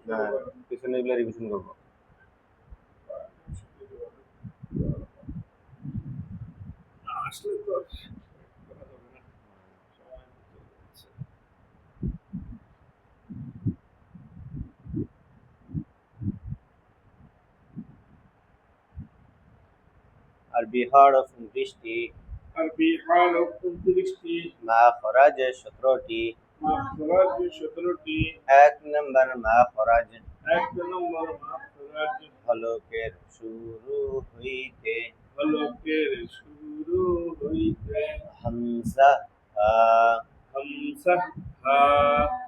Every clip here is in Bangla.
হ্যাঁ, পিছনে এগুলো রিভিশন করবো। আসলে তো আরবি হরফ 29টি, আরবি হরফ 29টি, মাখরাজ 17টি। মাখরাজ 17টি। 1 নম্বর মাখরাজ, 1 নম্বর মাখরাজ হলকের শুরু হইতে, হলকের শুরু হইতে, হামজা হা। হামজা হা।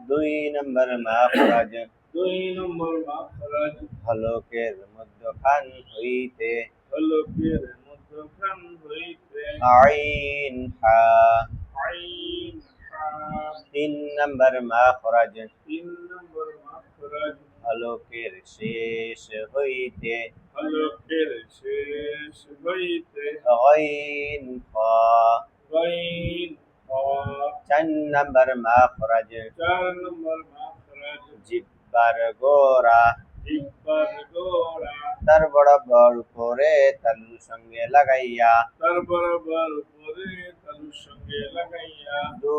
2 নম্বর মাখরাজ, 2 নম্বর মাখরাজ হলকের মধ্যখান হইতে, হলকের মধ্যখান হইতে, আইন হা। আইন হা। 3 নম্বর মাখরাজ, 3 নম্বর মাখরাজ হলকের শেষ হইতে, হলকের শেষ হইতে, গাইন ফা। গাইন হা। 4 নম্বর মাখরাজ, 4 নম্বর মাখরাজ জিব্বার গোরা, জিহ্বার গোড়া, তার বরাবর উপরে তালুর সঙ্গে লাগাইয়া, তার বরাবর উপরে তালুর সঙ্গে লাগাইয়া, 2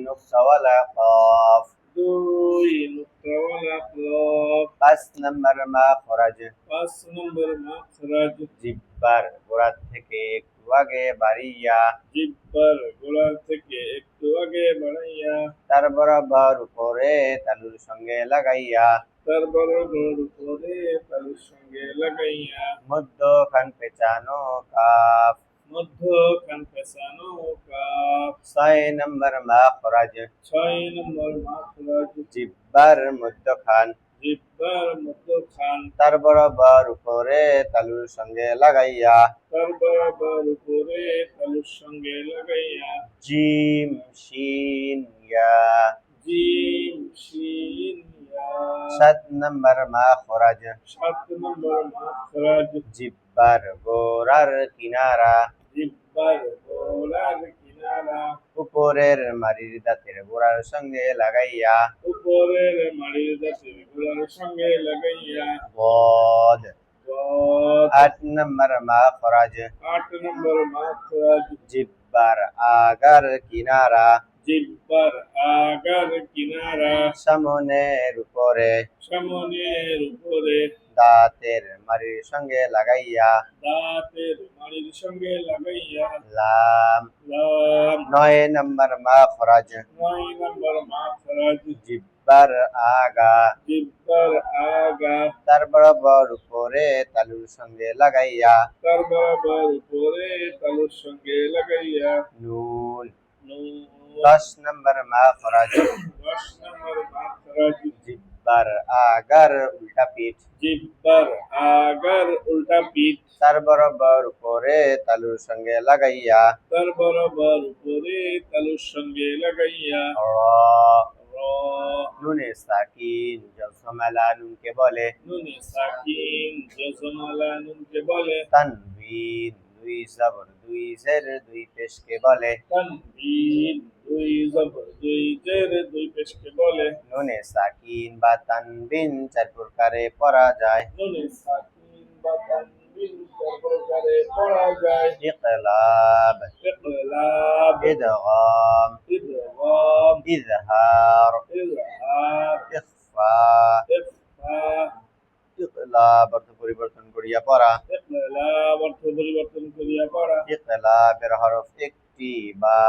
নুকতাওয়ালা কফ। 2 নুক্তাওয়ালা কফ। 5 নম্বর মাখরাজ, 5 নম্বর মাখরাজ জিব্বার গোড়া থেকে একটু আগে বাড়িয়া, জিহ্বার গোড়া থেকে একটু আগে বাড়াইয়া, তার বরাবর উপরে তালুর সঙ্গে লাগাইয়া, তার বরাবর উপরে তালুর সঙ্গে লাগাইয়া, মধ্যখান পেঁচানো কাফ। মধ্যখান পেছানো কাফ। 6 নম্বর মাখরাজ, 6 নম্বর মাখরাজ জিব্বার মধ্যখান, জিহ্বার মধ্যখান, তার বরাবর উপরে তালুর সঙ্গে লাগাইয়া, তার বরাবর উপরে তালুর সঙ্গে লাগাইয়া, জিম শিন ইয়া। জিম শিন ইয়া। 7 নম্বর মাখরাজ, 7 নম্বর মাখরাজ জিব্বার গোড়ার কিনারা, জিহ্বার গোড়ার কিনারা, উপরের মাড়ির দাঁতের গোড়ার সঙ্গে লাগাইয়া, উপরের মাড়ির দাঁতের গোড়ার সঙ্গে লাগাইয়া, বদ। গদ। 8 নম্বর মাখরাজ, 8 নম্বর মাখরাজ জিব্বার আগার কিনারা, জিহ্বার আগার কিনারা, সামনের উপরে সামনের উপরে দাঁতের মাড়ির সঙ্গে লাগাইয়া, দাঁতের মাড়ির সঙ্গে লাগাইয়া, লাম। লাম। 9 নম্বর মাখরাজ, 9 নম্বর মাখরাজ জিব্বার আগা, জিহ্বার আগা, তার বরাবর উপরে তালুর সঙ্গে লাগাইয়া, তার বরাবর উপরে তালুর সঙ্গে লাগাইয়া, নুন। নুন। 10 নম্বর মাখরাজ, 10 নম্বর মাখরাজ জিব্বার আগার উল্টা পিঠ, জিহ্বার আগার উল্টা পিঠ, তার বরাবর উপরে তালুর সঙ্গে লাগাইয়া, তার বরাবর উপরে তালুর সঙ্গে লাগাইয়া, র। র। নুনে সাকিন জসমলা নুনকে বলে, নুনে সাকিন জজমালা নুনকে বলে, তানবিন 2 জবর 2 জের 2 পেশকে বলে, তানবিন 2 জবর 2 জের 2 পেশকে বলে, নুনে সাকিন বা তানবিন 4 প্রকারে পড়া যায়, নুনে সাকিন বা তানবিন 4 প্রকারে পড়া যায়, ইকলাব, ইকলাব, ইদগাম, ইদগাম, ইজহার, ইজহার, ইখফা। ইখফা। ইকলাব অর্থ পরিবর্তন করিয়া পড়া, ইকলাব অর্থ পরিবর্তন করিয়া পড়া, ইকলাবের হরফ একটি বা,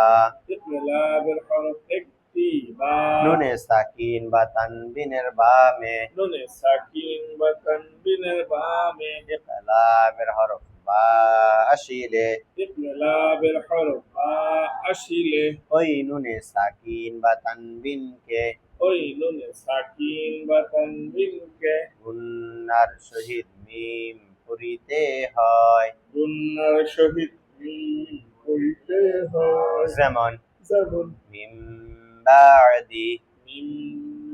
ইকলাবের হরফ একটি বা, নুনে সাকিন বা তানবিনের বামে, নুনে সাকিন বা তানবিনের বামে, ইকলাবের হরফ বা আসিলে, ইকলাবের হরফ বা আসিলে, ওই নুনে সাকিন বা তানবিনকে ওই নুনে সাকিন বা তানবিনকে গুন্নার সহিত মিম পড়িতে হয়, গুন্নার সহিত মিম পড়িতে হয়, যেমন যেমন মিম বাদি, মিন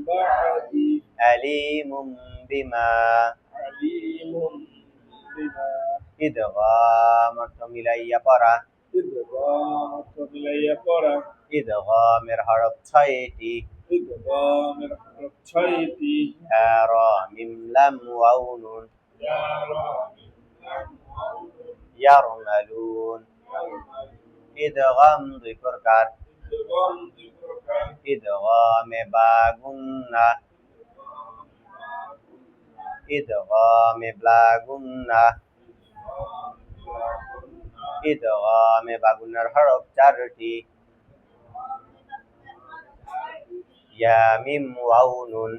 বাদি, আলিমুম বিমা। আলিমুন বিমা। ইদগাম অর্থ মিলাইয়া পড়া, ইদগাম অর্থ মিলাইয়া পড়া, ইদগামের হরফ 6টি, ইদগামের হরফ ছয়টি হা র মিম লাম ওয়াও নুন ইয়া রা ইয়ারমালুন ইদগাম দুই প্রকার ইদগাম দুই প্রকার ইদগামে বাগুন্না ইদগামে ব্লাগুন্না ইদগামে বাগুন্নার হরফ চারটি ইয়া মিম ওয়াও নুন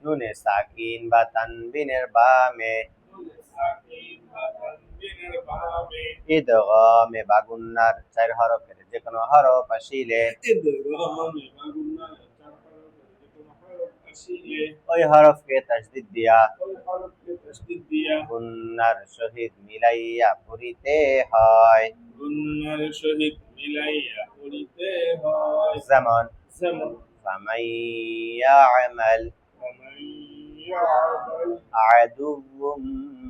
নুনে সাকিন বা তানবিনের বামে ইদগামে বাগুন্নার চার হরফের যে কোনো হরফ আসিলে ওই হরফকে তাসদীদ দিয়া গুন্নার সহিত মিলাইয়া পড়িতে হয় গুন্নার সহিত মিলাইয়া পড়িতে হয় যেমন যেমন فمن يعمل ومن يعمل عدو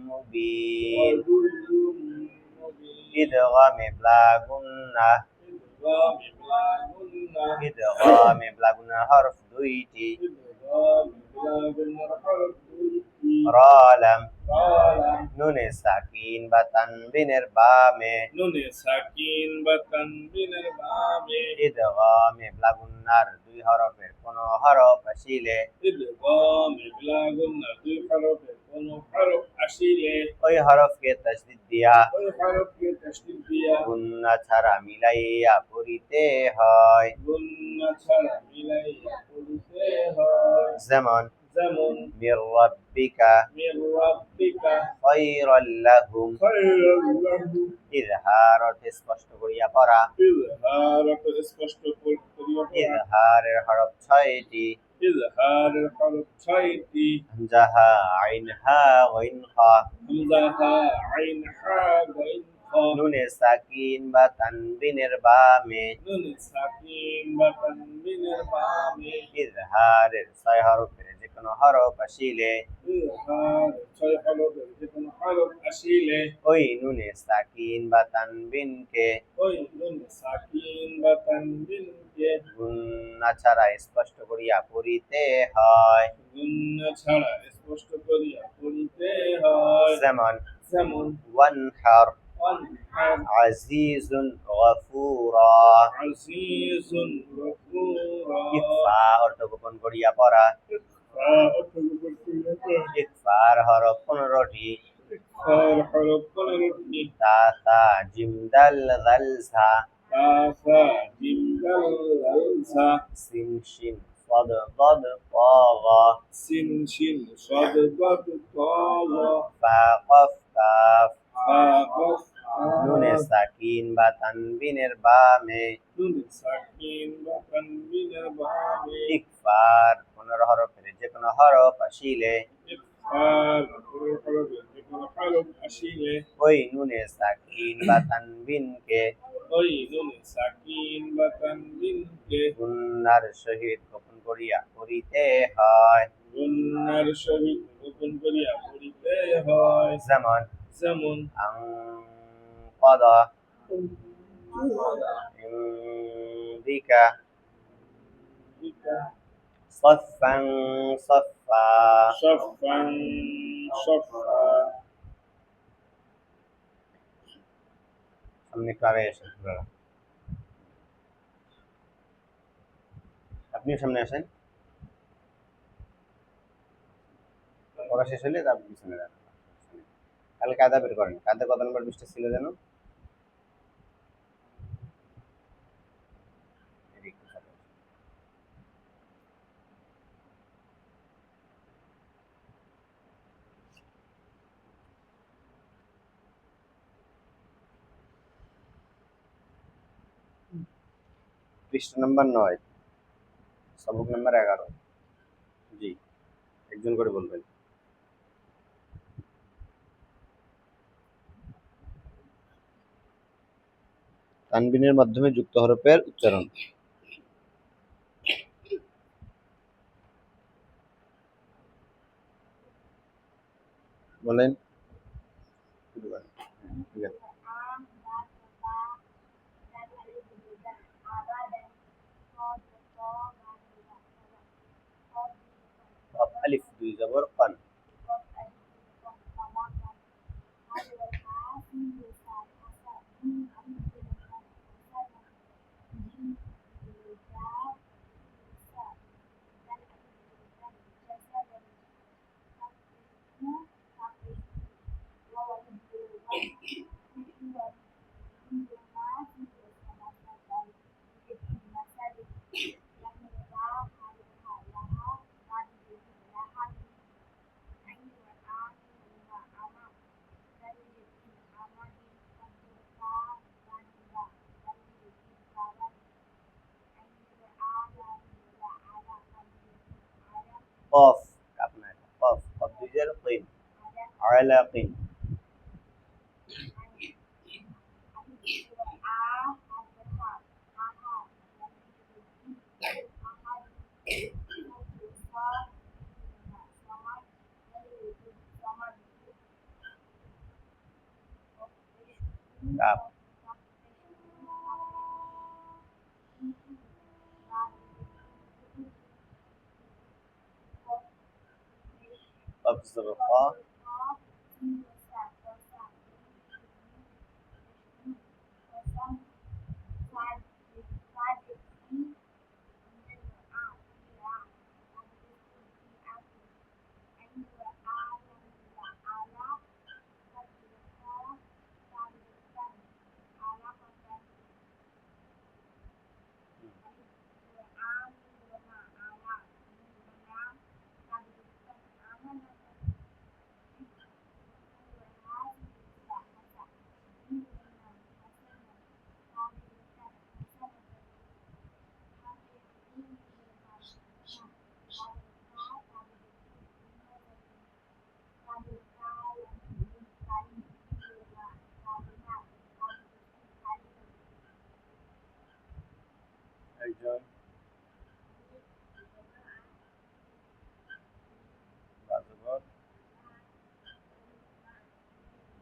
مبين إدغام بلاغنة إدغام بلاغنة حرف দুইটি রালাম নুনে সাকিন বা তানবিনের বামে নুনে সাকিন বা তানবিনের বামে ইদগামে ব্লাগুন্নার দুই হরফের কোন হরফ আসিলে ইদগামে ব্লাগুন্নার দুই হরফের কোন হরফ আসিলে ওই হরফকে তাসদীদ দিয়া ওই হরফকে তাসদীদ দিয়া গুন্না ছাড়া মিলাইয়া পড়িতে হয় গুন্না ছাড়া মিলাইয়া পড়িতে হয় যেমন যেমন মির রাব্বিকা মির রাব্বিকা খায়রাল লাহুম খায়রাল লাহুম ইজহার অর্থে স্পষ্ট করিয়া পড়া ইজহার অর্থে স্পষ্ট করিয়া পড়া ইজহারের হরফ ছয়টি ইজহারের হরফ ছয়টি হামজাহা আইন হা গইন খা হামজাহা আইন হা গাইন খা নুনে সাকিন বা তানবিনের বামে নুনে সাকিন বা তানবিনের বামে ইজহারের ছয় হরফের যে কোনো হরফ আসিলে ইজহার ছয় হরফের যে কোনো হরফ আসিলে ওই নুনে সাকিন বা তানবিনকে ওই নুনে সাকিন বা তানবিনকে গুন্না ছাড়া স্পষ্ট করিয়া পড়িতে হয় গুন্না ছাড়া স্পষ্ট করিয়া পড়িতে হয় যেমন যেমন ওয়ানহার ওয়ানহার আজিজুন গফুরা আজিজুন গফুরা ইকফা অর্থ গোপন করিয়া পড়া ইকফার হরফ 15টি ইকফার হরফ 15টি তা সা জিম দাল দাল সা কাফা জিম দাল লাল সা সিন শিন صاد ضاد طاغ সিন শিন সাদ দাদ তাগা ফা কফ কাফ ফা কফ নুনে সাকিন বা তানবিনের বামে নুনে সাকিন বা তানবিনের বামে ইকফার 15 হরফের যে কোনো হরফ আসিলে ইকফার হরফের যে কোনো হরফ আসিলে ওই নুনে সাকিন বা তানবিনকে ওই নুনে সাকিন বা তানবিনকে গুন্নার সহিত গোপন করিয়া পড়িতে হয় গুন্নার সহিত গোপন করিয়া পড়িতে হয় যেমন যেমন আনকাদা ইনদিকা صفا صفا সফান সফা সামনে একটু আগে এসেন আপনারা। আপনিও সামনে আসেন, পড়া শেষ হলে তারপর পিছনে দাঁড়ান। তাহলে কায়দা বের করেন, কায়দা কত নম্বর পৃষ্ঠা ছিল যেন? পৃষ্ঠা নম্বর 9, সবক নম্বর 11। জি, একজন করে বলবেন। তানবিনের মাধ্যমে যুক্ত হরফের উচ্চারণ। বলেন। ঠিক আছে। আলিফ দুই জবর কান কফ কাপ না এটা কফ কফ দুই জবর কিন আলা কিন কাপ কফ জবর ক একজন বাজবর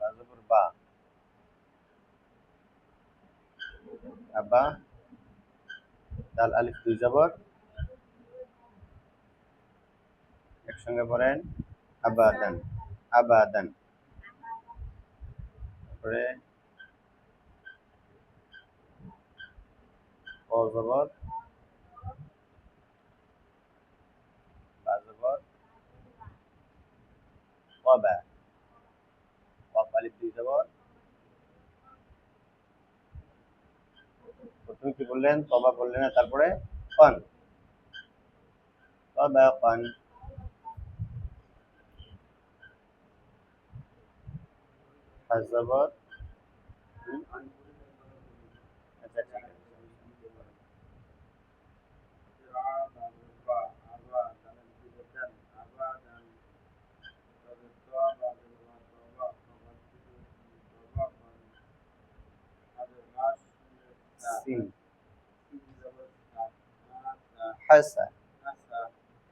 বাজবর বা আবা দাল আলিফ দুই জবর একসঙ্গে পড়েন আবাদান আবাদান তারপরে ক জবর বা জবর কবা কফ আলিফ দুই জবর প্রথমে কি বললেন তবা বললেন না তারপরে কন তবা কন হাজবর আচ্ছা ঠিক আছে সিন হাসা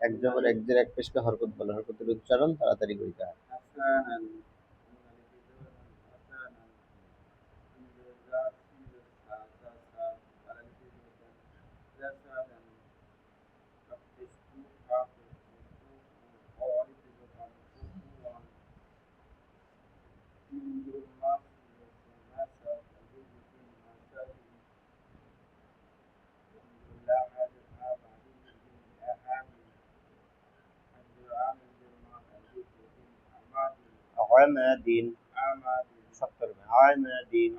এক জবর এক জের এক পেশকে হরকত বলে হরকতের উচ্চারণ তাড়াতাড়ি করিতে হয় عماد شطر عماد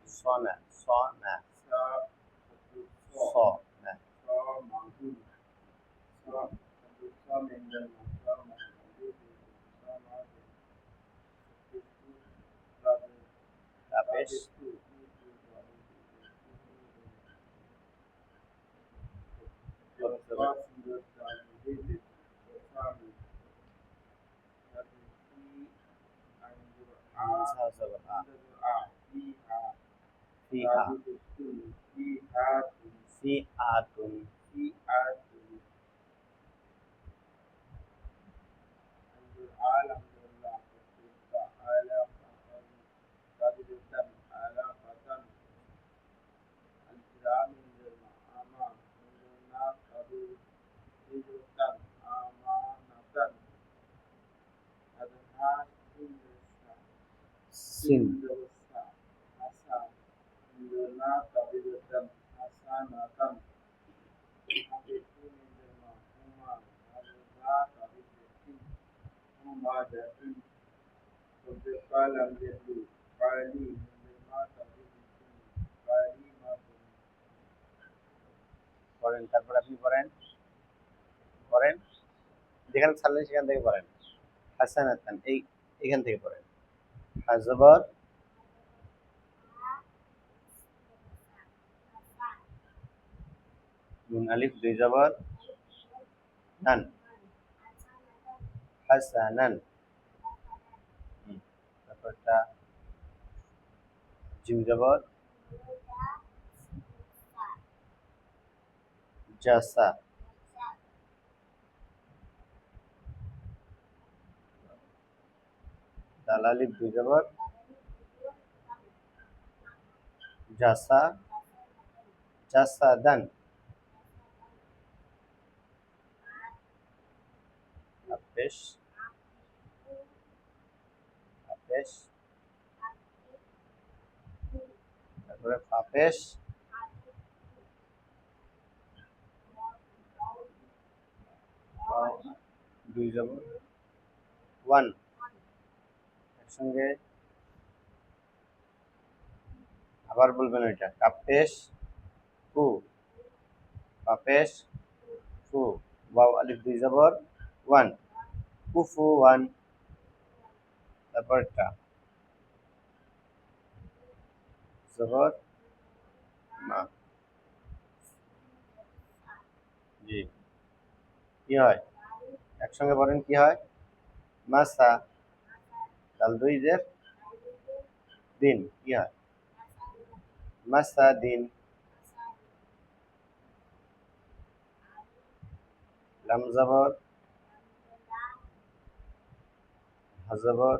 صنع صنع صنع তাপেশ فيها ফিআতুন ফিআতুন ফিআতুন আলহামদুলিল্লাহ আলাকাতান কাদিরতান আলাকাতান الكرام الأمام عندنا قبيلة أمانة أدنى সিন حسن عندنا قبيلة حسنة حقيقين عندنا أدنى قبيلة أمادة وبقال عندنا قالي عندنا قبيلة قاليمة পড়েন, তারপর আপনি পড়েন পড়েন যেখানে ছাড়লেন সেখান থেকে পড়েন। হাসানাতান এখান থেকে পড়েন। হাজবর নুন আলিফ দুই জবর নান হাসানান। তারপরটা জিম জবর জাসা। দাল আলিফ দুই জবর জাসা জাসাদান। আপেশ আপেশ তারপরে ফাপেশ দুই জবর ওয়ান একসঙ্গে আবার বলবেন ওইটা। কাপেশ ফু পাপেশ ফু ওয়াও আলিফ দুই জবর ওয়ান কুফু ওয়ান। তারপরটা জবর মা। জি কি হয় একসঙ্গে বলেন কি হয়? মাসা দাল দুই জের দিন কি হয়? মাসা দিন। লাম জবর হাজবর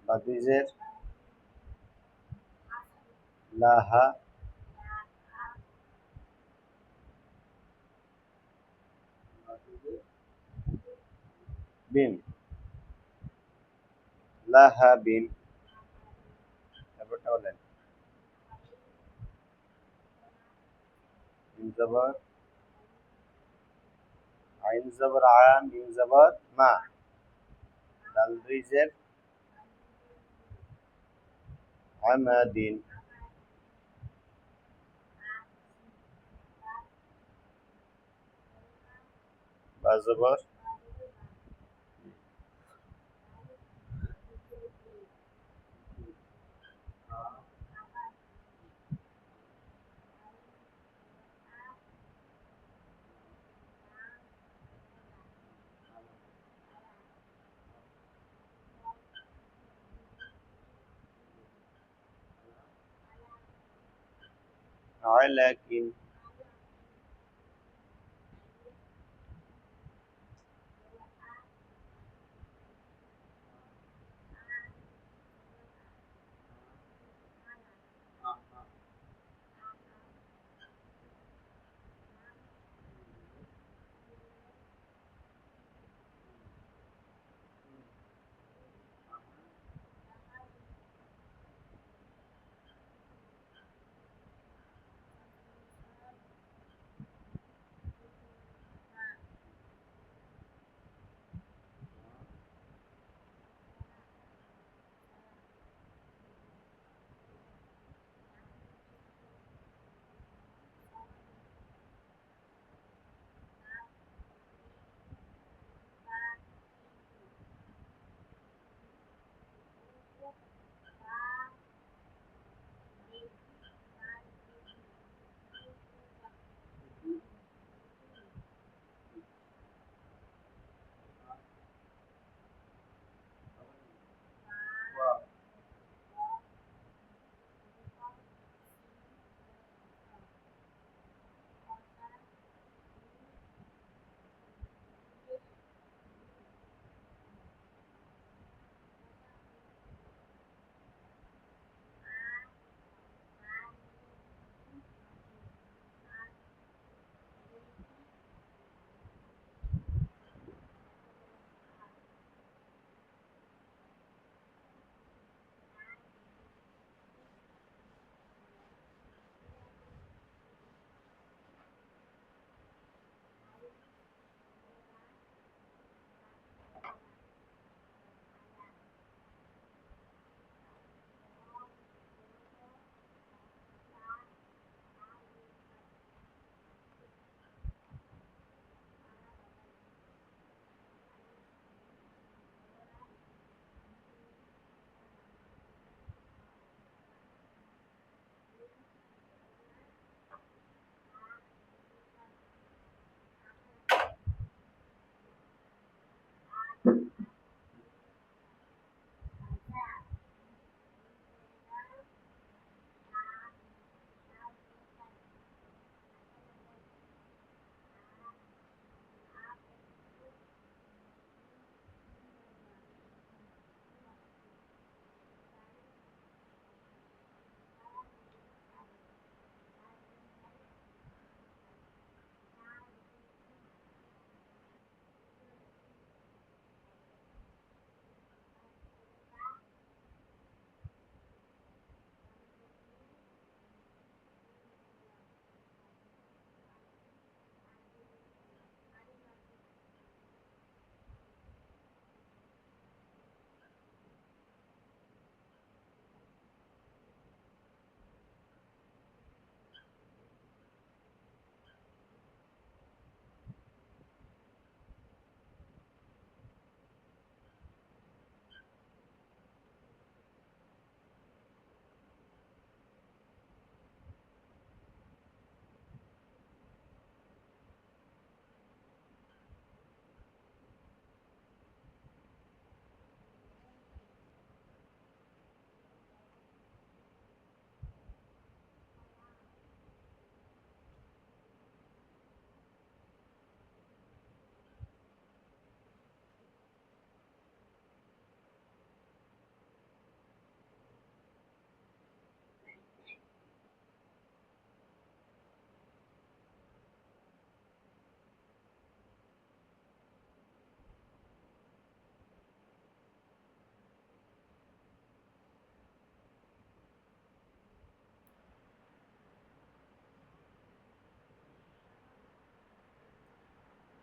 বা দুই জের লাহা বিন লাহা বিন। তারপরটা বলেন মিম জবর আইন জবর আ মিম জবর মা দাল দুই জের আমাদিন। বা জবর আলাকিন।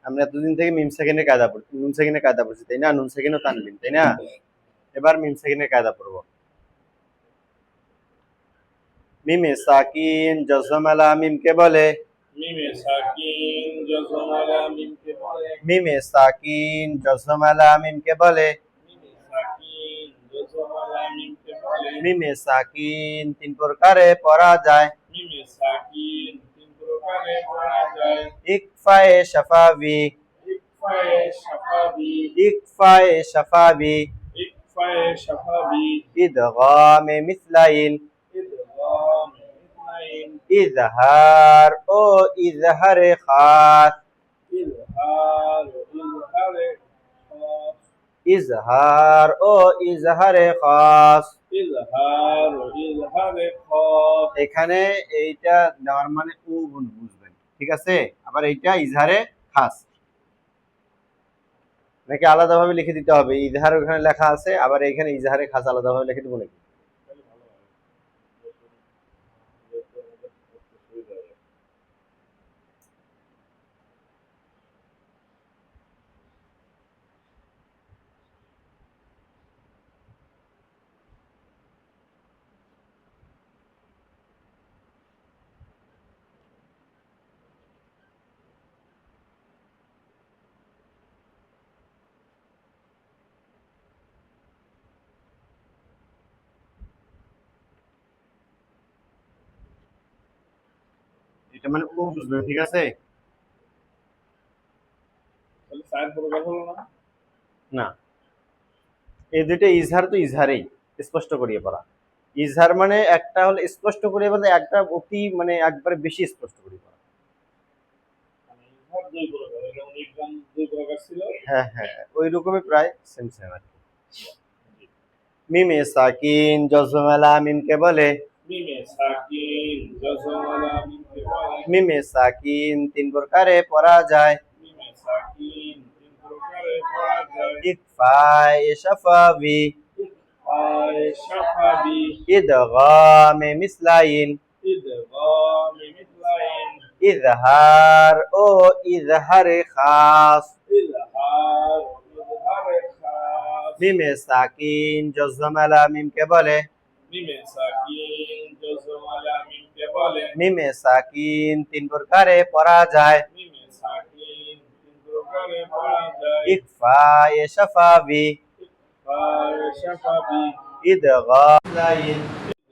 আমরা এতদিন থেকে মিম সেকেন্ডের কায়দা পড়ছি, নুন সেকেন্ডের কায়দা পড়ছি, তাই না? নুন সেকেন্ড ও তানবিন, তাই না? এবার মিম সেকেন্ডের কায়দা পড়বো। মিমে সাকিন জজমালা মিমকে বলে, মিমে সাকিন জজমালা মিমকে বলে, মিমে সাকিন জজমালা মিমকে বলে, মিমে সাকিন জজমালা মিমকে বলে, মিমে সাকিন তিন প্রকারে পড়া যায়, মিমে সাকিন তিন প্রকারে পড়া যায়, ইকফায়ে শাফাবি, ইকফায়ে শাফাবি, ইকফায়ে শাফাবি, ইকফায়ে শাফাবি, ইদগামে মিসলাইন, ইদগাম ইসনাইন, ইজহার ও ইজহারে খাস, ইজহার ইজহারে খাস, ইজহার ও ইজহারে খাস। ইজহার ইজহারে খাস। এখানে এইটা দেওয়ার মানে উ বুঝবেন, ঠিক আছে? আবার এইটা ইজহারে খাস, নাকি আলাদাভাবে লিখে দিতে হবে? ইজহার ওখানে লেখা আছে, আবার এখানে ইজহারে খাস আলাদাভাবে লিখে দেবো নাকি? এটা মানে ও বুঝবেন, ঠিক আছে? তাহলে সাইড প্রকার হলো না? না, এই দুটো ইজহার তো ইজহারেই স্পষ্ট করিয়ে পড়া। ইজহার মানে একটা হলো স্পষ্ট করিয়ে পড়া, একটা অতি মানে একবারে বেশি স্পষ্ট করিয়ে পড়া। মানে ইজহার দুই প্রকার, যেমন ইকরাম দুই প্রকার ছিল। হ্যাঁ হ্যাঁ, ওই রকমই প্রায় সেম সেম আর কি। মিমে সাকিন জজমালা মিমকে বলে, মিমে সাকিন জজমালা মিমকে বলে, মিমে সাকিন তিন প্রকারে পড়া যায়, মিমে সাকিন তিন প্রকারে পড়া যায়, ইকফায়ে শাফাবি, ইকফায়ে শাফাবি, ইদগামে মিসলাইন, ইদগাম মিসলাইন, ইজহার ও ইজহারে খাস। ইজহার ইজহারে খাস। মিমে সাকিন জজমালা মিমকে বলে, মিমে সাকিন জজমালা মিমকে বলে, মিমে সাকিন তিন প্রকারে পড়া যায়, মিমে সাকিন তিন প্রকারে পড়া যায়, ইকফায়ে শাফাবি, ইকফায়ে শাফাবি, ইদগাম মিসলাইন,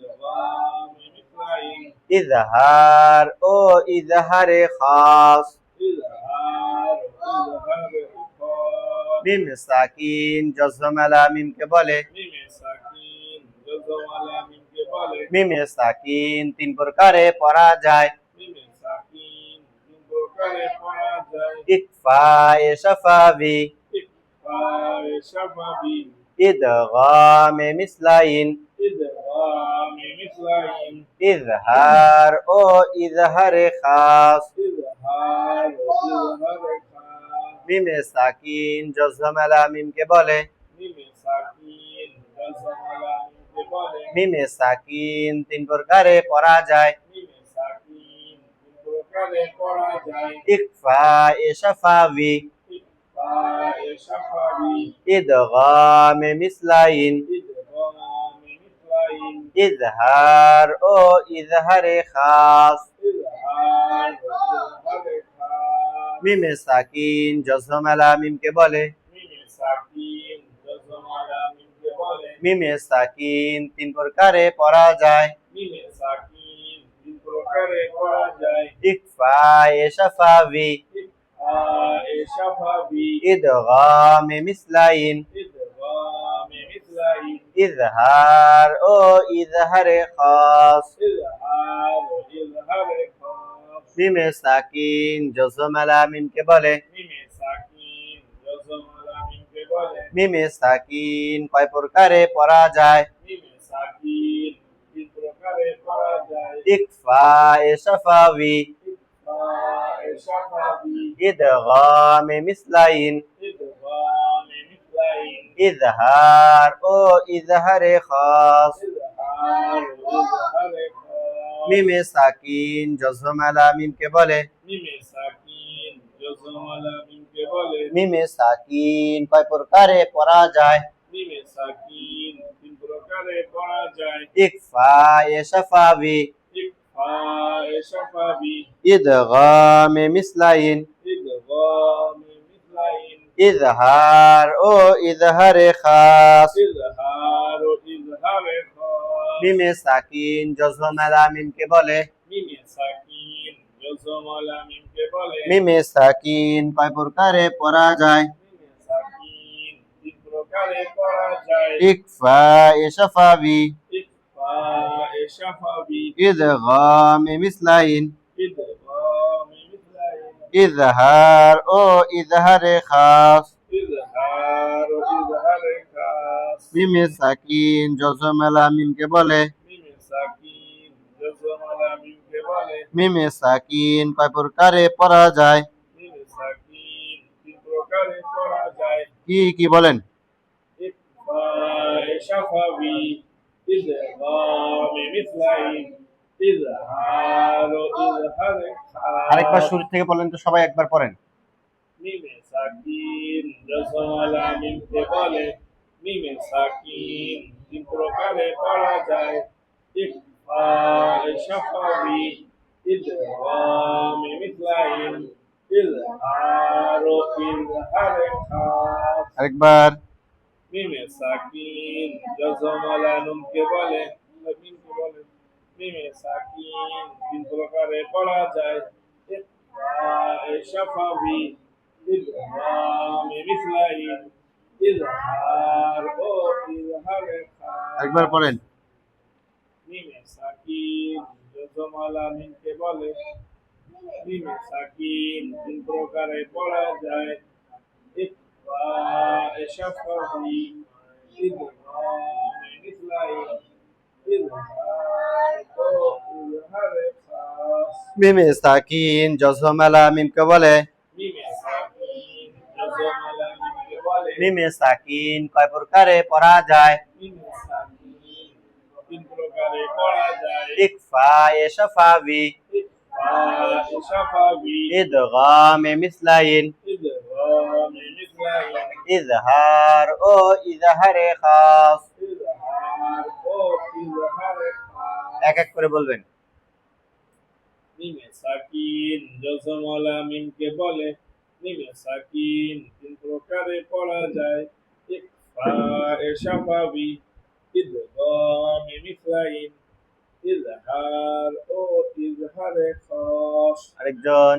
ইদগাম মিসলাইন, ইজহার ও ইজহারে খাস। ইজহার ইজহারে খাস। মিমে সাকিন জজমালা মিমকে বলে, মিমে সাকিন জজমালা মিমকে বলে, মিমে সাকিন তিন প্রকারে পড়া যায়, মিমে সাকিন তিন প্রকারে পড়া যায়, ইকফায়ে শাফাবি, ইকফায়ে শাফাবি, ইদগামে মিসলাইন, ইদগাম মিসলাইন, ইজহার ও ইজহারে খাস। ইজহার ইজহারে খাস। মিমে সাকিন জজমালা মিমকে বলে, মিমে সাকিন জজমালা মিমকে বলে, মিমে সাকিন তিন প্রকারে পড়া যায়, মিমে সাকিন তিন প্রকারে পড়া যায়, ইকফায়ে শাফাবি, ইকফায়ে শাফাবি, ইদগামে মিসলাইন, ইদগাম মিসলাইন, ইজহার ও ইজহারে খাস। ইজহার ইজহারে খাস। মিমে সাকিন জজমালা মিমকে বলে, মিমে সাকিন জজমালা মিমকে বলে, মিমে সাকিন তিন প্রকারে পড়া যায়, মিমে সাকিন তিন প্রকারে পড়া যায়, ইকফায়ে শাফাবি, ইকফায়ে শাফাবি, ইদগামে মিসলাইন, ইদগাম মিসলাইন, ইজহার ও ইজহারে খাস। ইজহার ইজহারে খাস। মিমে সাকিন জজমালা মিমকে বলে, মিমে সাকিন জজমালা মিমকে বলে, মিমে সাকিন কয় প্রকারে পড়া যায়, মিমে সাকিন তিন প্রকারে পড়া যায়, ইকফায়ে শাফাবি, ইকফায়ে শাফাবি, ইদগামে মিসলাইন, ইদগাম মিসলাইন, ইজহার ও ইজহারে খাস। ইজহার ইজহারে খাস। মিমে সাকিন জজমালা মিমকে বলে, মিমে সাকিন জজমালা মিমকে মিমে সাকিন কয় প্রকারে পড়া যায়? মিমে সাকিন তিন প্রকারে পড়া যায়। ইকফা এ শাফাবি, ইকফা এ শাফাবি, ইদগামে মিসলাইন, ইদগামে মিসলাইন, ইজহার ও ইজহারে খাস। ইজহার ও ইজহারে খাস। মিমে সাকিন জজম আলামিনকে বলে? মিমে সাকিন জজম আলামিনকে বলে? মিমে সাকিন কয় প্রকারে পড়া যায়? মিমে সাকিন তিন প্রকারে পড়া যায়। ইকফা এ শাফাবি, ইকফা এ শাফাবি, ইদগামে মিসলাইন, ইদগামে মিসলাইন, ইজহার ও ইজহারে খাস। ইজহার ও ইজহারে খাস। মিমে সাকিন জজম আলামিনকে বলে? মিমে সাকিন জজম আলামিনকে বলে? মিমে সাকিন কয় প্রকারে পড়া যায়? মিমে সাকিন তিন প্রকারে পড়া যায়। কি কি বলেন? ইকফা এ শাফাবি, ইদগামে মিসলাইন, ইজহার ও ইজহারে খাস। আরেকবার শুরু থেকে বলেন তো, সবাই একবার পড়েন। মিমে সাকিন জজম আলামিনকে বলে? মিমে সাকিন তিন প্রকারে পড়া যায়। ইকফা এ শাফাবি, ইদগামে মিসলাইন, ইজহার ও ইজহারে খাস। আরেকবার। মিমে সাকিন জজম আলামিনকে বলে? মিমকে বলে? মিমে সাকিন তিন প্রকারে পড়া যায়। ইকফা এ শাফাবি, ইদগামে মিসলাইন, ইজহার ও ইজহারে খাস। আরেকবার পড়েন। মিমে সাকিন জজম আলামিনকে বলে? মিমে সাকিন তিন প্রকারে পড়া যায়। ইকফা এ শাফাবি, ইদগামে মিসলাইন, ইজহার ও ইজহারে খাস। মিমে সাকিন জজম আলামিনকে বলে? মিমে সাকিন জজম আলামিনকে বলে? মিমে সাকিন কয় প্রকারে পড়া যায়? মিমে সাকিন তিন প্রকারে পড়া যায়। ইকফা এ শাফাবি, ইকফা এ শাফাবি, ইদগামে মিসলাইন, ইদগামে মিসলাইন, ইজহার ও ইজহারে খাস। ইজহার ও ইজহারে খাস। এক এক করে বলবেন। মিমে সাকিন জজম আলামিনকে বলে? মিমে সাকিন তিন প্রকারে পড়া যায়। ইকফা এ শাফাবি, ইদগামে মিসলাইন, ইজহার ও ইজহারে খাস। আরেকজন।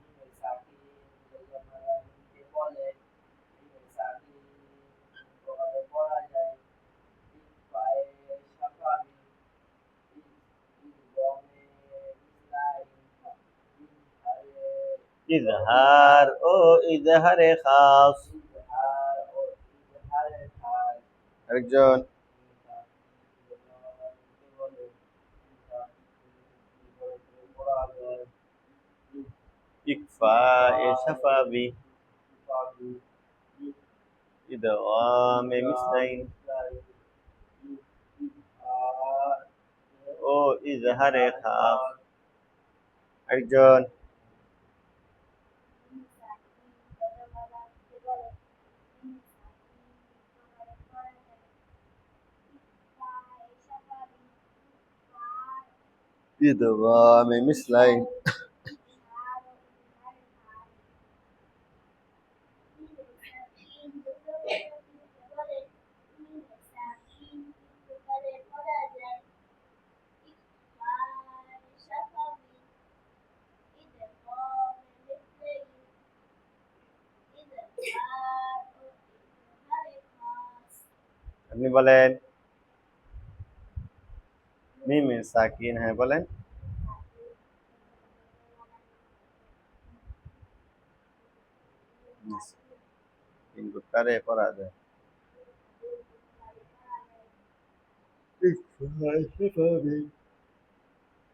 মিমে সাকিন জজম আলামিনকে বলে? মিমে সাকিন তিন প্রকারে পড়া যায়। ইকফা এ শাফাবি, ইদগামে মিসলাইন, ইজহার ও ইজহারে খাস। ইজহার ও ইজহারে খাস। আরেকজন। ইকফা এ শাফাবি, ইদগামে মিসলাইন ও ইজহারে খাস। আরেকজন। ইদগামে মিসলাইন আপনি বলেন। মিমে সাকিন, হ্যাঁ বলেন। তিন প্রকারে পড়া যায়।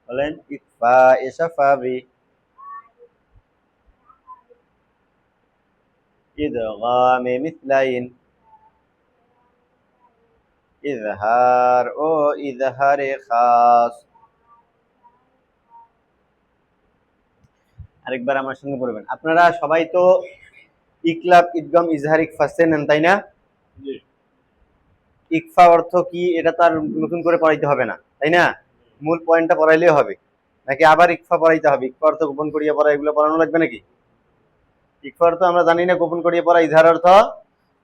বলেন। ইকফা এ শাফাবি, ইদগামে মিসলাইন, ইজহার ও ইজহারে খাস। আরেকবার আমার সঙ্গে পড়বেন। আপনারা সবাই তো ইকলাব ইদগম ইজহার ইকফা চেনেন তাই না? জি ইকফা অর্থ কি এটা তো আর নতুন করে পড়াইতে হবে না তাই না? মূল পয়েন্টটা পড়াইলেই হবে, নাকি আবার ইকফা পড়াইতে হবে? ইকফা অর্থ গোপন করিয়া পড়া, এগুলো পড়ানো লাগবে নাকি? ইকফা অর্থ আমরা জানি না, গোপন করিয়া পড়া। ইজহার অর্থ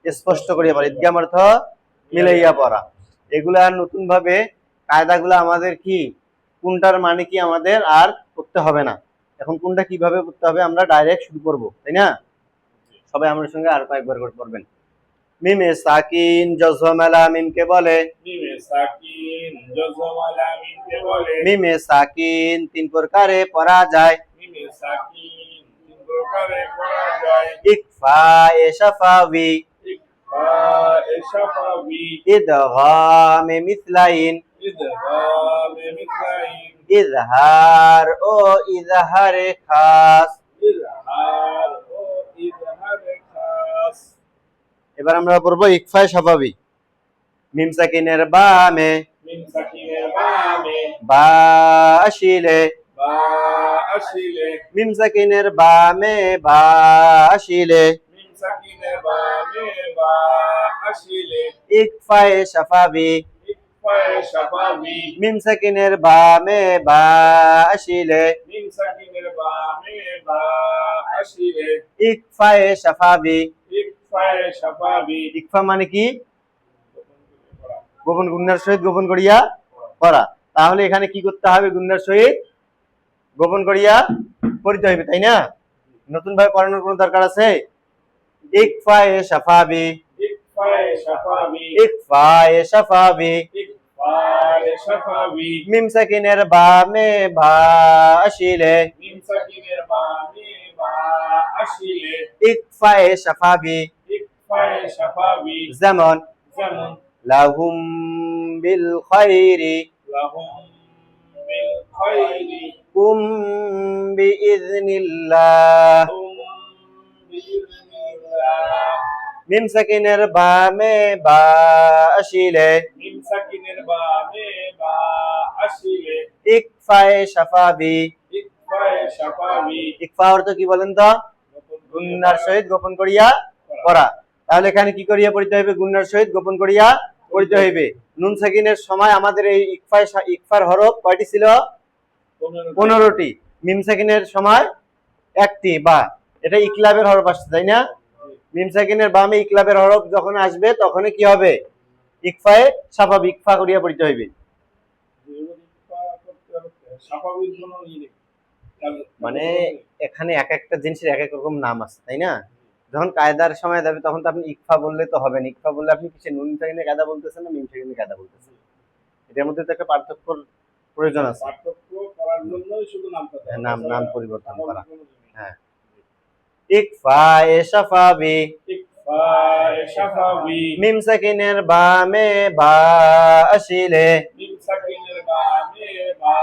স্পষ্ট করিয়া পড়া, ইদগাম অর্থ মিলাইয়া পড়া। এগুলা নতুন ভাবে কায়দাগুলো আমাদের কি, কোনটার মানে কি আমাদের আর করতে হবে না। এখন কোনটা কিভাবে করতে হবে আমরা ডাইরেক্ট শুরু করব, তাই না? সবাই আমার সঙ্গে আর কয়েকবার করে পড়বেন। মিমে সাকিন জজমালা মিমকে বলে, মিমে সাকিন জজমালা মিমকে বলে, মিমে সাকিন তিন প্রকারে পড়া যায়। মিমে সাকিন তিন প্রকারে পড়া যায়। ইকফা এ শাফাবি, ইকফা এ শাফাবি, ইদগামে মিসলাইন, ইদগামে মিসলাইন, ইজহার ও ইজহারে খাস। ইজহার ও ইজহারে খাস। এবার আমরা পড়বো ইকফায়ে শাফাবি। মিম সাকিনের বামে, মিম সাকিনের বামে, বা আসিলে, বা আসিলে, মিম সাকিনের বামে বা আসিলে, মিম সাকিনের বামে, বা আসিলে, ইকফায়ে শাফাবি। ইকফায়ে শাফাবি, মিম সাকিনের বামে বা আসিলে, মিম সাকিনের বামে, বা আসিলে, ইকফায়ে শাফাবি। ইকফায়ে শাফাবি। ইকফা মানে কি? গোপন, গুন্নার সহিত গোপন করিয়া পড়া। তাহলে এখানে কি করতে হবে? গুন্নার সহিত গোপন করিয়া পড়তে হবে, তাই না? নতুন ভাবে পড়ানোর কোনো দরকার আছে? ইকফায়ে শাফাবি, ইকফায়ে শাফাবি, ইকফায়ে শাফাবি। ইকফায়ে শাফাবি, মিম সাকিনের বামে বা আসিলে, মিম সাকিনের বামে, বা আসিলে, ইকফায়ে শাফাবি। ইকফায়ে শাফাবি। যেমন যেমন লাহুম বিল খায়রি লাহুম বিল খায়রি, কুম বিইذনিল্লাহ। তুম বিইذনিল্লাহ। মিম সাকিনের বামে বা আসিলে, মিম সাকিনের বামে, বা আসিলে, ইকফায়ে শাফাবি। ইকফায়ে শাফাবি। ইকফা অর্থ কি বলেন তো? গুন্নার সহিত গোপন করিয়া পড়া। তাহলে এখানে কি করিয়া পড়তে হবে? গুন্নার সহিত গোপন করিয়া পড়তে হইবে। নুন সাকিনের সময় আমাদের এই ইকফার হরফ কয়টি ছিল? 15টি। মিম সাকিনের সময় একটি, বা এটা ইকলাবের হরফ আসছে, তাই না? মিম সাকিনের বামে ইকলাবের হরফ যখন আসবে তখন কি হবে? ইকফায়ে শাফাবি, ইকফা করিয়া পড়তে হইবে। শাফাবির জন্য মানে এখানে এক একটা জিনিসের এক এক রকম নাম আছে, তাই না? যখন কায়দার সময় যাবে তখন তো আপনি ইকফা বললে তো হবে না। ইকফা বললে আপনি কিসে নুন সাকিনের কায়দা বলতেছেন না মিম সাকিনের কায়দা বলতেছেন? এটার মধ্যে তো একটা পার্থক্যর প্রয়োজন আছে। পার্থক্য করার জন্যই শুধু নামটা দেওয়া। নাম পরিবর্তন করা। হ্যাঁ, ইকফায়ে শাফাবি, ইকফায়ে শাফাবি, মিম সাকিনের বামে বা আসিলে, মিম সাকিনের বামে, বা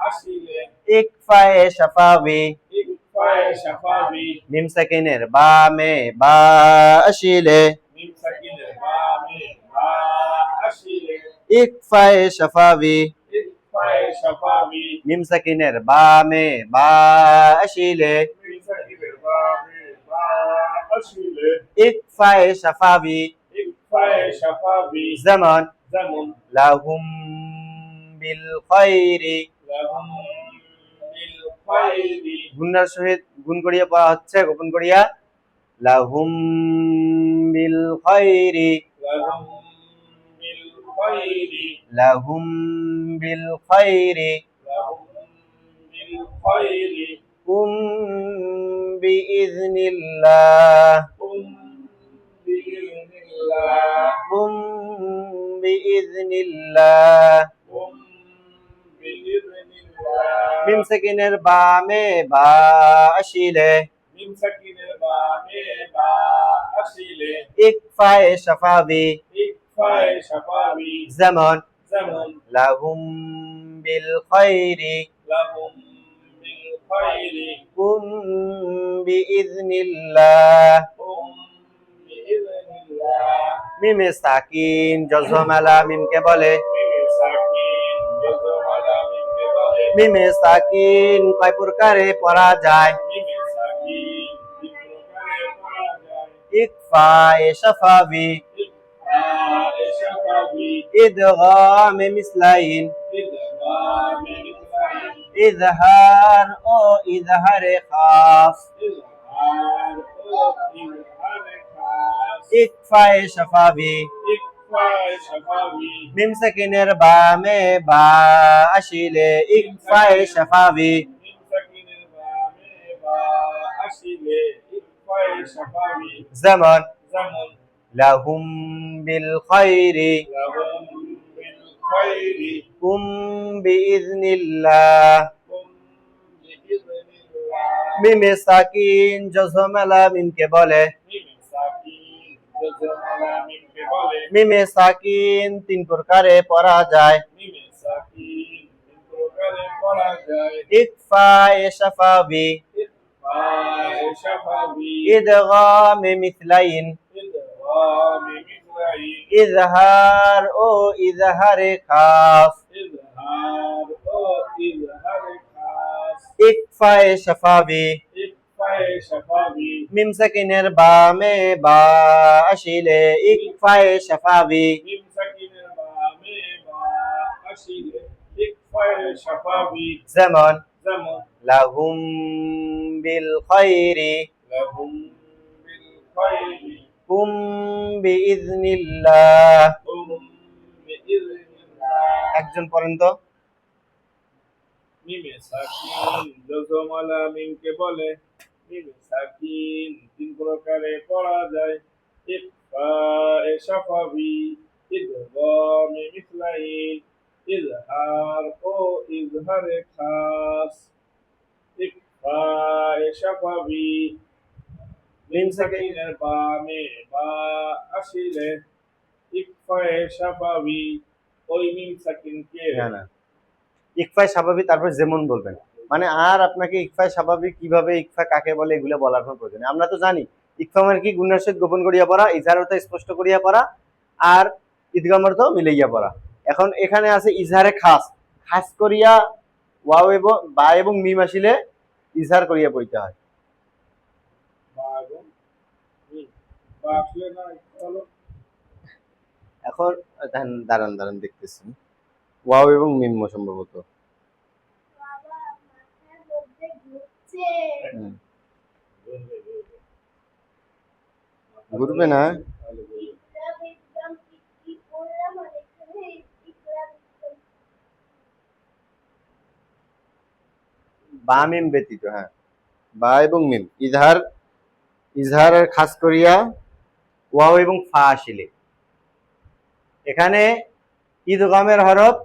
আসিলে, ইকফায়ে শাফাবি। ইকফায়ে শাফাবি, মিম সাকিনের বামে বা আসিলে, মিম সাকিনের বামে, বা আসিলে, ইকফায়ে শাফাবি। ইকফায়ে শাফাবি, মিম সাকিনের বামে বা আসিলে, মিম সাকিনের বামে, বা আসিলে, ইকফায়ে শাফাবি। ইকফায়ে শাফাবি। যেমন যেমন লাহুম বিল খায়রি, লাহুম বিল খায়রি, গুন্নার সহিত গুণ করিয়া পড়া হচ্ছে, গোপন করিয়া। লাহুম বিল খায়রি, লাহুম বিল খায়রি, লাহুম বিল খায়রি, লাহুম বিল খায়রি, কুম বিইذনিল্লাহ, হুম বিইذনিল্লাহ, কুম বিইذনিল্লাহ। হুম বিইذনিল্লাহ। মিম সাকিনের বামে বা আসিলে, মিম সাকিনের বামে, বা আসিলে, ইকফায়ে শাফাবি। ইকফায়ে শাফাবি। যেমন যেমন লাহুম বিল খায়রি, লাহুম বিল খায়রি, কুম বিইذনিল্লাহ। হুম বিইذনিল্লাহ। মিমে সাকিন জজমালা মিমকে বলে, মিমে সাকিন জজমালা মিমকে বলে, মিমে সাকিন কয় প্রকারে পড়া যায়? মিমে সাকিন তিন প্রকারে পড়া যায়। ইকফা এ শাফাবি شفوي ইদগাম এ মিসলাইন إدغام مثلين ইজহার ও ইজহারে খাস إظهار أو إظهار خاص ইকফা এ শাফাবি إخفاء شفوي মিম সাকিনের বামে বা আসিলে ইকফা এ শাফাবি من سكن البام با أشيله إخفاء شفوي যেমন زمن লাহুম বিল খায়রি لهم بالخير কুম বিইذনিল্লাহ قم بإذن الله মিমে সাকিন জজমেলা মিমকে বলে من سكين جزم من قبله মিমে সাকিন তিন প্রকারে পড়া যায় من سكين من প্রকার পড়া যায় ইকফা এ শাফাবি إخفاء شفوي ইদগাম এ মিসলাইন إدغام مثلين ইজহার ও ইজহারে খাস إظهار أو إظهار خاص ইকফা এ শাফাবি إخفاء شفوي মিম সাকিনের বামে বা আসিলে ইকফা এ শাফাবি من سكن البام با أشيله إخفاء شفوي যেমন زمن লাহুম বিল খায়রি لهم بالخير কুম বিইذনিল্লাহ هم بإذن الله একজন পড়েন তো মিমে সাকিন জজমালা মিমকে বলে মিমে সাকিন তিন প্রকারে পড়া যায় ইকফা এ শাফাবি ইদগাম মিসলাইন ইজহার ও ইজহারে খাস ইকফা এ শাফাবি মিম সাকিনের বামে বা আসিলে ইকফা এ শাফাবি ওই মিম সাকিনকে না না ইকফা স্বাভাবিক তারপর যেমন বলবেন মানে আর আপনাকে ইকফা স্বাভাবিক কিভাবে ইকফা কাকে বলে এগুলো বলার কোনো প্রয়োজন নেই। আমরা তো জানি ইকফা মানে কি গুণের সহিত গোপন করিয়া পড়া ইজহার অর্থ স্পষ্ট করিয়া পড়া আর ঈদগাম অর্থ মিলাইয়া পড়া এখন এখানে আছে ইজহারে খাস খাস করিয়া ওয়াও এবং বা এবং মিম আসিলে ইজহার করিয়া পড়তে হয় বা এবং মিম বা আসলে না হলো এখন দাঁড়ান দাঁড়ান দেখতেছি ওয়াও এবং মিম সম্ভবত বাবা মাথার মধ্যে ঢুকছে হুম, ঘুরবে না তাহলে বলবে। ইকরা বিকরাম কি বললাম আর এখানে ইকরা বিকরাম বা মিম ব্যতীত হ্যাঁ বা এবং মিম ইজহারের খাস করিয়া ওয়াও এবং ফা আসিলে এখানে ইদগামের হরফ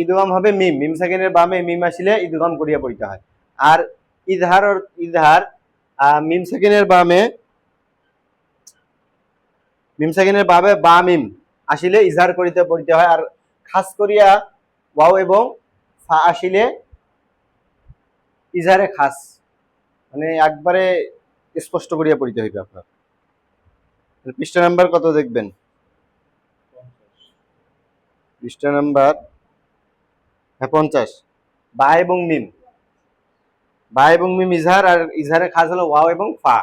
ইদগাম হবে মিম মিম সাকিনের বামে মিম আসিলে ইদগাম করিয়া পড়তে হয় আর ইজহার মিম সাকিনের বামে বা মিম আসিলে ইজহার করিতে পড়তে হয় আর খাস করিয়া ওয়াও এবং ফা আসিলে ইজহারে খাস মানে একবারে স্পষ্ট করিয়া পড়তে হইবে আপনার পৃষ্ঠা নাম্বার কত দেখবেন পৃষ্ঠা নাম্বার হ্যাঁ 50 বা এবং মিম ইজহার আর ইজহারে খাস হলো ওয়াও এবং ফা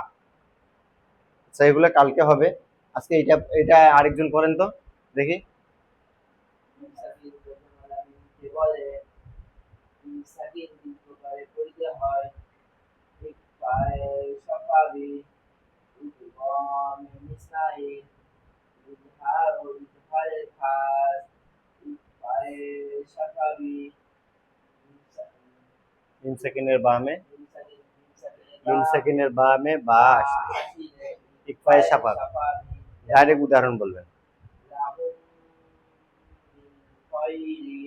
আচ্ছা এগুলো কালকে হবে আজকে এটা আরেকজন করেন তো দেখি সাকিন জজমালা মিমকে বলে সাকিন তিন প্রকারে পড়িতে হয় ইকফায়ে শাফাবি ইদগাম মিসলাইন ইজহার ও ইজহারে খাস ইকফায়ে শাফাবি মিম সাকিনের বামে মিম সাকিনের বা আসবে ইকফায়ে শাফাবি আরেক উদাহরণ বলবেন লাহুম মিন খায়রি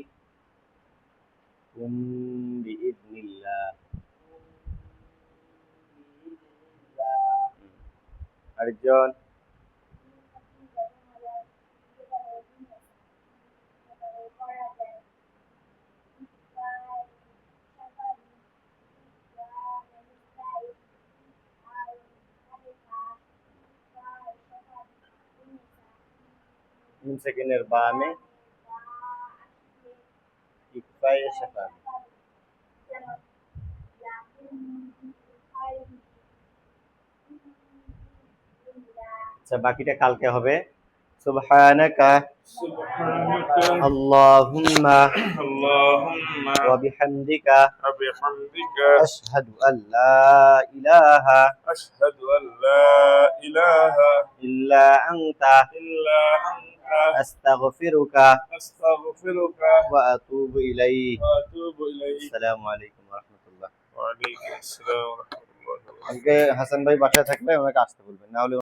কুম বিইذনিল্লাহ আরেকজন মিম সাকিনের বামে ইকফায়ে শাফাবি আচ্ছা বাকিটা কালকে হবে সুবহানাকা سبحانك আল্লাহুম্মা اللهم ওয়া বিহামদিকা وبحمدك আশহাদু আল্লা ইলাহা أشهد أن لا إله ইল্লা আনতা إلا أنت আস্তাগফিরুকা أستغفرك ওয়া আতুবু ইলাইক وأتوب إليك আসসালামু আলাইকুম ওয়া রাহমাতুল্লাহ। وعليكم السلام ورحمة الله وبركاته আজকে হাসান ভাই বাসায় থাকলে ওনাকে আসতে বলবেন, না হলে